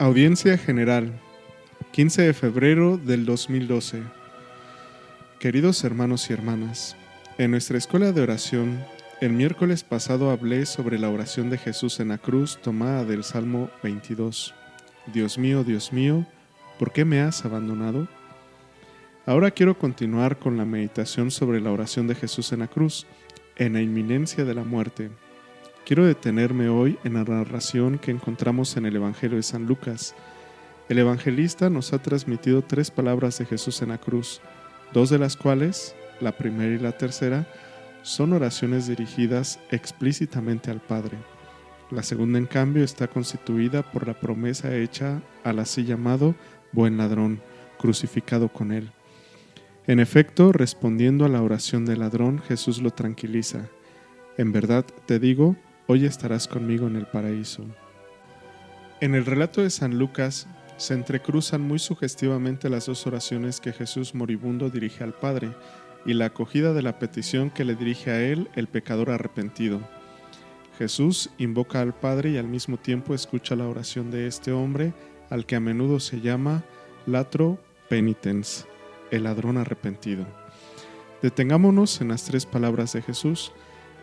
Audiencia General, 15 de febrero del 2012. Queridos hermanos y hermanas, en nuestra escuela de oración, el miércoles pasado hablé sobre la oración de Jesús en la cruz tomada del Salmo 22. Dios mío, ¿por qué me has abandonado? Ahora quiero continuar con la meditación sobre la oración de Jesús en la cruz, en la inminencia de la muerte. Quiero detenerme hoy en la narración que encontramos en el Evangelio de San Lucas. El evangelista nos ha transmitido 3 palabras de Jesús en la cruz, 2 de las cuales, la primera y la tercera, son oraciones dirigidas explícitamente al Padre. La segunda, en cambio, está constituida por la promesa hecha al así llamado buen ladrón, crucificado con él. En efecto, respondiendo a la oración del ladrón, Jesús lo tranquiliza. En verdad te digo, hoy estarás conmigo en el paraíso. En el relato de San Lucas se entrecruzan muy sugestivamente las 2 oraciones que Jesús moribundo dirige al Padre y la acogida de la petición que le dirige a él el pecador arrepentido. Jesús invoca al Padre y al mismo tiempo escucha la oración de este hombre al que a menudo se llama latro penitens, el ladrón arrepentido. Detengámonos en las 3 palabras de Jesús.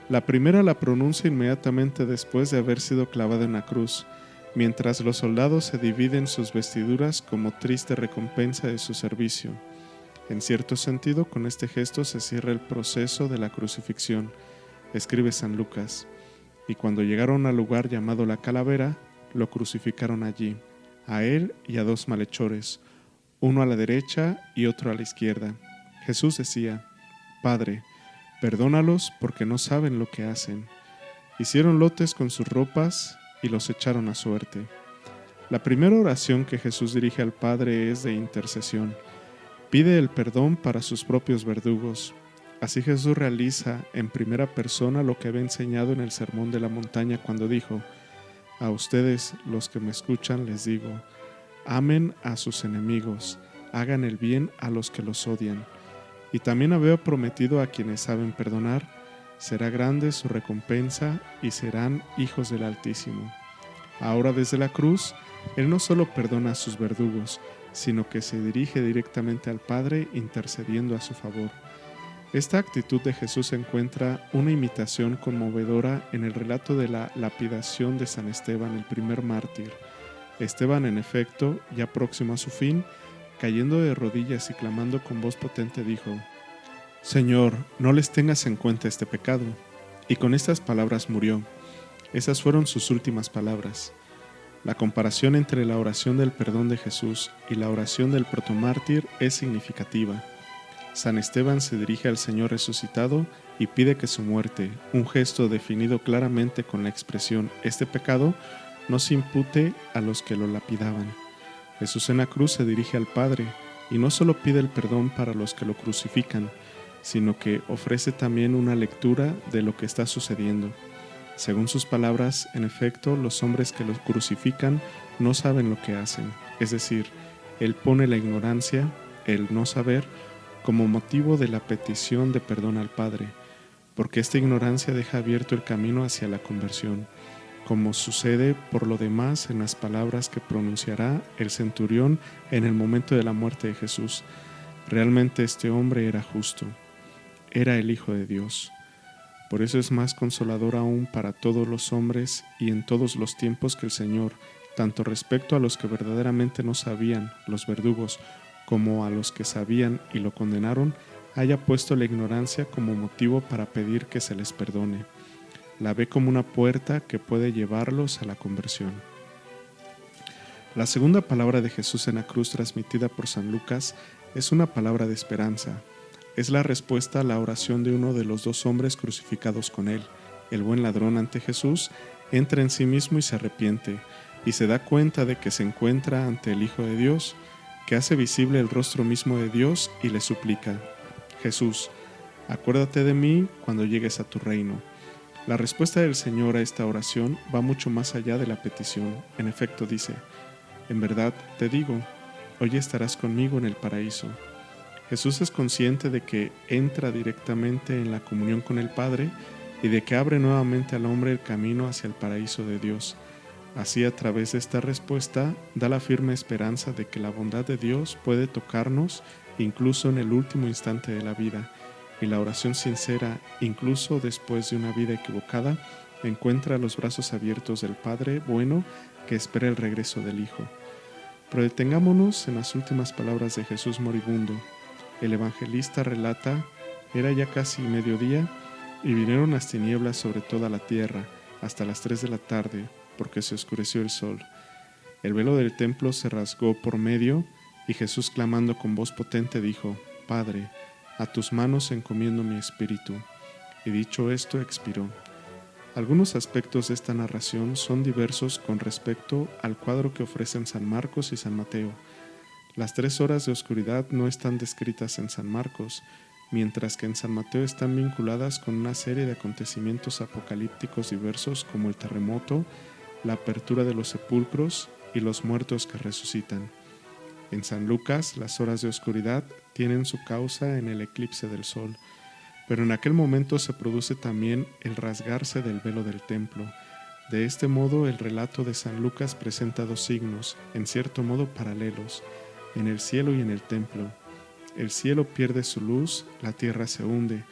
La primera la pronuncia inmediatamente después de haber sido clavado en la cruz, mientras los soldados se dividen sus vestiduras como triste recompensa de su servicio. En cierto sentido, con este gesto se cierra el proceso de la crucifixión, escribe San Lucas. Y cuando llegaron al lugar llamado la Calavera, lo crucificaron allí, a él y a 2 malhechores, uno a la derecha y otro a la izquierda. Jesús decía: Padre, perdónalos porque no saben lo que hacen. Hicieron lotes con sus ropas y los echaron a suerte. La primera oración que Jesús dirige al Padre es de intercesión. Pide el perdón para sus propios verdugos. Así Jesús realiza en primera persona lo que había enseñado en el Sermón de la Montaña cuando dijo: A ustedes, los que me escuchan, les digo, amen a sus enemigos, hagan el bien a los que los odian. Y también había prometido a quienes saben perdonar, será grande su recompensa y serán hijos del Altísimo. Ahora desde la cruz, Él no solo perdona a sus verdugos, sino que se dirige directamente al Padre intercediendo a su favor. Esta actitud de Jesús encuentra una imitación conmovedora en el relato de la lapidación de San Esteban, el primer mártir. Esteban, en efecto, ya próximo a su fin, cayendo de rodillas y clamando con voz potente, dijo: Señor, no les tengas en cuenta este pecado. Y con estas palabras murió. Esas fueron sus últimas palabras. La comparación entre la oración del perdón de Jesús y la oración del protomártir es significativa. San Esteban se dirige al Señor resucitado y pide que su muerte, un gesto definido claramente con la expresión «este pecado», no se impute a los que lo lapidaban. Jesús en la cruz se dirige al Padre y no solo pide el perdón para los que lo crucifican, sino que ofrece también una lectura de lo que está sucediendo. Según sus palabras, en efecto, los hombres que lo crucifican no saben lo que hacen, es decir, Él pone la ignorancia, el no saber, como motivo de la petición de perdón al Padre, porque esta ignorancia deja abierto el camino hacia la conversión, como sucede por lo demás en las palabras que pronunciará el centurión en el momento de la muerte de Jesús. Realmente este hombre era justo, era el Hijo de Dios. Por eso es más consolador aún para todos los hombres y en todos los tiempos que el Señor, tanto respecto a los que verdaderamente no sabían, los verdugos, como a los que sabían y lo condenaron, haya puesto la ignorancia como motivo para pedir que se les perdone. La ve como una puerta que puede llevarlos a la conversión. La segunda palabra de Jesús en la cruz transmitida por San Lucas es una palabra de esperanza. Es la respuesta a la oración de uno de los 2 hombres crucificados con él. El buen ladrón ante Jesús entra en sí mismo y se arrepiente, y se da cuenta de que se encuentra ante el Hijo de Dios, que hace visible el rostro mismo de Dios y le suplica: Jesús, acuérdate de mí cuando llegues a tu reino. La respuesta del Señor a esta oración va mucho más allá de la petición. En efecto dice: En verdad te digo, hoy estarás conmigo en el paraíso. Jesús es consciente de que entra directamente en la comunión con el Padre y de que abre nuevamente al hombre el camino hacia el paraíso de Dios. Así, a través de esta respuesta, da la firme esperanza de que la bondad de Dios puede tocarnos incluso en el último instante de la vida, y la oración sincera, incluso después de una vida equivocada, encuentra los brazos abiertos del Padre bueno que espera el regreso del Hijo. Pero detengámonos en las últimas palabras de Jesús moribundo. El evangelista relata: era ya casi mediodía y vinieron las tinieblas sobre toda la tierra hasta las 3 de la tarde, porque se oscureció el sol. El velo del templo se rasgó por medio y Jesús, clamando con voz potente, dijo: Padre, a tus manos encomiendo mi espíritu. Y dicho esto, expiró. Algunos aspectos de esta narración son diversos con respecto al cuadro que ofrecen San Marcos y San Mateo. Las 3 horas de oscuridad no están descritas en San Marcos, mientras que en San Mateo están vinculadas con una serie de acontecimientos apocalípticos diversos como el terremoto, la apertura de los sepulcros y los muertos que resucitan. En San Lucas, las horas de oscuridad tienen su causa en el eclipse del sol, pero en aquel momento se produce también el rasgarse del velo del templo. De este modo, el relato de San Lucas presenta 2 signos, en cierto modo paralelos, en el cielo y en el templo. El cielo pierde su luz, la tierra se hunde,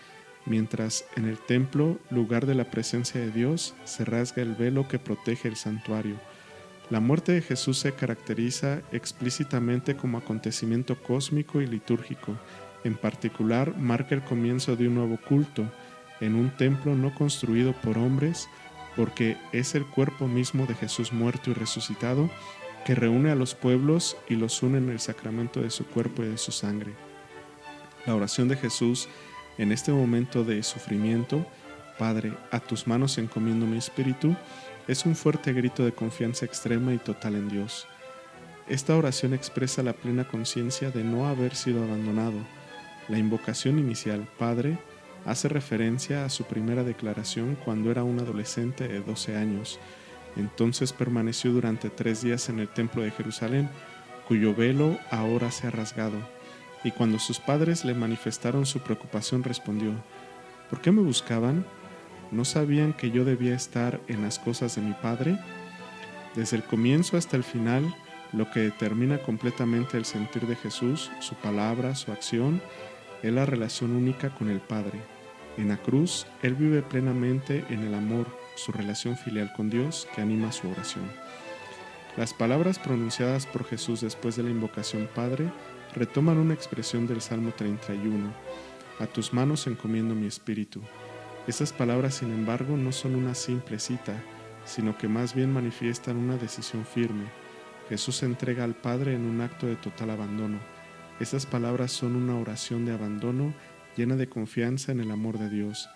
mientras en el templo, lugar de la presencia de Dios, se rasga el velo que protege el santuario. La muerte de Jesús se caracteriza explícitamente como acontecimiento cósmico y litúrgico. En particular, marca el comienzo de un nuevo culto, en un templo no construido por hombres, porque es el cuerpo mismo de Jesús muerto y resucitado que reúne a los pueblos y los une en el sacramento de su cuerpo y de su sangre. La oración de Jesús en este momento de sufrimiento: Padre, a tus manos encomiendo mi espíritu, es un fuerte grito de confianza extrema y total en Dios. Esta oración expresa la plena conciencia de no haber sido abandonado. La invocación inicial, Padre, hace referencia a su primera declaración cuando era un adolescente de 12 años. Entonces permaneció durante 3 días en el templo de Jerusalén, cuyo velo ahora se ha rasgado. Y cuando sus padres le manifestaron su preocupación, respondió: ¿por qué me buscaban? ¿No sabían que yo debía estar en las cosas de mi Padre? Desde el comienzo hasta el final, lo que determina completamente el sentir de Jesús, su palabra, su acción, es la relación única con el Padre. En la cruz, Él vive plenamente en el amor, su relación filial con Dios que anima su oración. Las palabras pronunciadas por Jesús después de la invocación Padre retoman una expresión del Salmo 31: a tus manos encomiendo mi espíritu. Estas palabras, sin embargo, no son una simple cita, sino que más bien manifiestan una decisión firme. Jesús se entrega al Padre en un acto de total abandono. Estas palabras son una oración de abandono llena de confianza en el amor de Dios.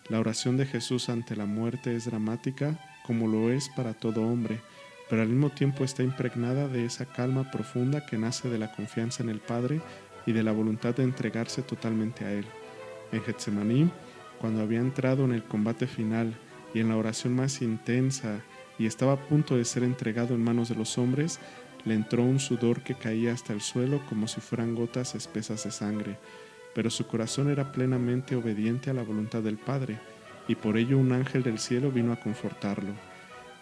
La oración de Jesús ante la muerte es dramática, como lo es para todo hombre, pero al mismo tiempo está impregnada de esa calma profunda que nace de la confianza en el Padre y de la voluntad de entregarse totalmente a Él. En Getsemaní, cuando había entrado en el combate final y en la oración más intensa y estaba a punto de ser entregado en manos de los hombres, le entró un sudor que caía hasta el suelo como si fueran gotas espesas de sangre, pero su corazón era plenamente obediente a la voluntad del Padre, y por ello un ángel del cielo vino a confortarlo.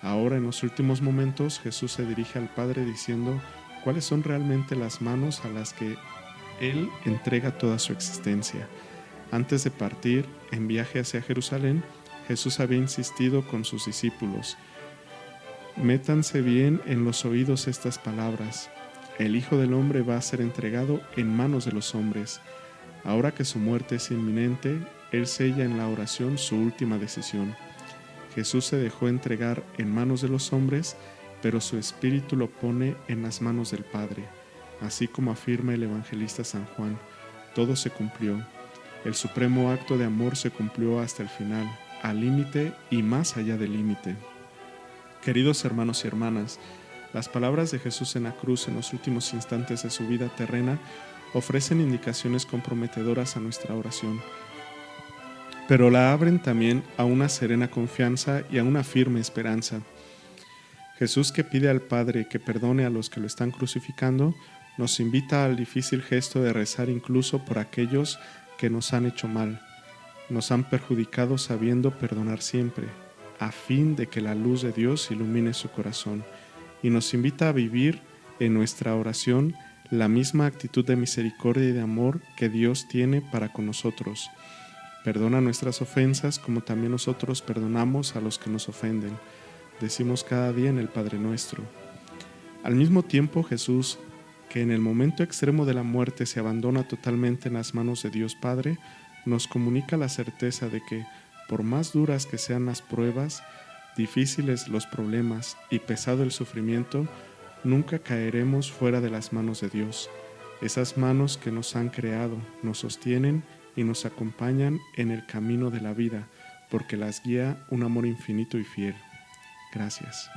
Ahora, en los últimos momentos, Jesús se dirige al Padre diciendo cuáles son realmente las manos a las que Él entrega toda su existencia. Antes de partir en viaje hacia Jerusalén, Jesús había insistido con sus discípulos: métanse bien en los oídos estas palabras: el Hijo del Hombre va a ser entregado en manos de los hombres. Ahora que su muerte es inminente, Él sella en la oración su última decisión. Jesús se dejó entregar en manos de los hombres, pero su espíritu lo pone en las manos del Padre. Así como afirma el evangelista San Juan, todo se cumplió. El supremo acto de amor se cumplió hasta el final, al límite y más allá del límite. Queridos hermanos y hermanas, las palabras de Jesús en la cruz en los últimos instantes de su vida terrena ofrecen indicaciones comprometedoras a nuestra oración, pero la abren también a una serena confianza y a una firme esperanza. Jesús, que pide al Padre que perdone a los que lo están crucificando, nos invita al difícil gesto de rezar incluso por aquellos que nos han hecho mal, nos han perjudicado sabiendo perdonar siempre. a fin de que la luz de Dios ilumine su corazón, y nos invita a vivir en nuestra oración la misma actitud de misericordia y de amor que Dios tiene para con nosotros. Perdona nuestras ofensas como también nosotros perdonamos a los que nos ofenden. Decimos cada día en el Padre Nuestro. Al mismo tiempo, Jesús, que en el momento extremo de la muerte se abandona totalmente en las manos de Dios Padre, nos comunica la certeza de que, por más duras que sean las pruebas, difíciles los problemas y pesado el sufrimiento, nunca caeremos fuera de las manos de Dios. Esas manos que nos han creado, nos sostienen y nos acompañan en el camino de la vida, porque las guía un amor infinito y fiel. Gracias.